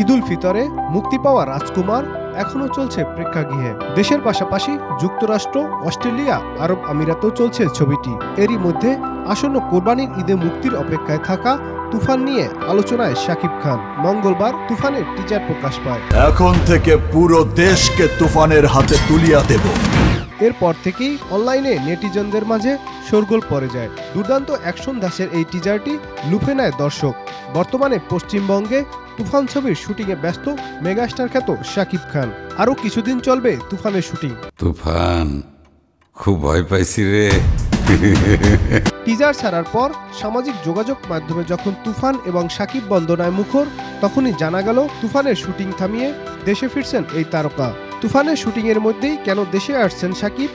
ঈদ উল ফিতরে মুক্তি পাওয়া রাজকুমার এখনো চলছে প্রেক্ষাগৃহে। দেশের পাশাপাশি যুক্তরাষ্ট্র, অস্ট্রেলিয়া, আরব আমিরাতেও চলছে ছবিটি। এরই মধ্যে আসন্ন কোরবানির ঈদে মুক্তির অপেক্ষায় থাকা তুফান নিয়ে আলোচনায় শাকিব খান। মঙ্গলবার তুফানের টিজার প্রকাশ পায়। এখন থেকে পুরো দেশকে তুফানের হাতে তুলিয়া দেব। এরপর থেকেই অনলাইনে নেটিজনদের মাঝে শোরগোল পড়ে যায়। দুর্দান্ত অ্যাকশন ধাঁচের এই টিজারটি লুফে নেয় দর্শক। বর্তমানে পশ্চিমবঙ্গে তুফান ছবির শুটিংয়ে ব্যস্ত মেগাস্টার খ্যাত শাকিব খান। আরও কিছুদিন চলবে তুফানের শুটিং। তুফান, খুব ভয় পাইছি রে। টিজার ছাড়ার পর সামাজিক যোগাযোগ মাধ্যমে যখন তুফান এবং শাকিব বন্দনায় মুখর, তখনই জানা গেল তুফানের শুটিং থামিয়ে দেশে ফিরছেন এই তারকা। তুফানের শুটিংয়ের মধ্যেই কেন দেশে আসছেন শাকিব?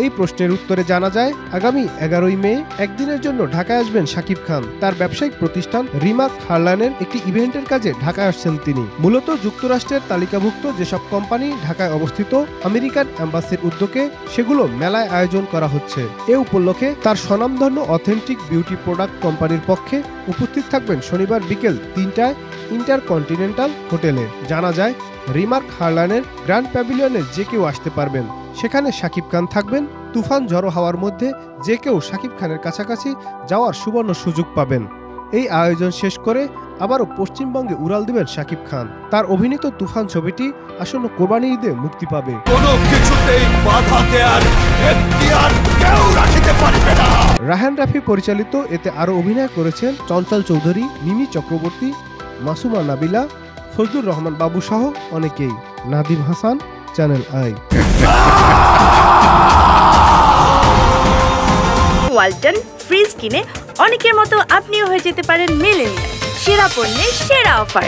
এই প্রশ্নের উত্তরে জানা যায়, আগামী 11ই মে একদিনের জন্য ঢাকায় আসবেন শাকিব খান। তার ব্যবসায়িক প্রতিষ্ঠান রিমার্ক হারলানের একটি ইভেন্টের কাজে ঢাকায় আসছেন তিনি। মূলত যুক্তরাষ্ট্রের তালিকাভুক্ত যেসব কোম্পানি ঢাকায় অবস্থিত, আমেরিকান এম্বাসির উদ্যোগে সেগুলো মেলায় আয়োজন করা হচ্ছে। এ উপলক্ষে তার স্বনামধন্য অথেন্টিক বিউটি প্রোডাক্ট কোম্পানির পক্ষে উপস্থিত থাকবেন শনিবার বিকেল 3টায় ইন্টারকন্টিনেন্টাল হোটেলে। জানা যায়, রিমার্ক হারলানের গ্র্যান্ড প্যাভিলিয়নে যে কেউ আসতে পারবেন। সেখানে শাকিব খান থাকবেন। তুফান ঝড়ো হাওয়ার মধ্যে যে কেউ শাকিব খানের কাছাকাছি যাওয়ার সুবর্ণ সুযোগ পাবেন। এই আয়োজন শেষ করে আবারও পশ্চিমবঙ্গে উড়াল দিবেন শাকিব খান। তার অভিনীত তুফান ছবিটি আসন্ন কোরবানি ঈদে মুক্তি পাবে। কোনো কিছুতেই বাধা দেয়ার এখতিয়ার কেউ রাখতে পারবে না। রাহান রাফি পরিচালিত এতে আরও অভিনয় করেছেন চঞ্চল চৌধুরী, মিমি চক্রবর্তী, মাসুমা নাবিলা, ফজলুর রহমান বাবু সহ অনেকেই। Nadim Hasan, Channel i. Walton fridge কিনে অনেকের মতো আপনিও হয়ে যেতে পারেন মিলেনিয়াল। সেরা পণ্যের সেরা অফার।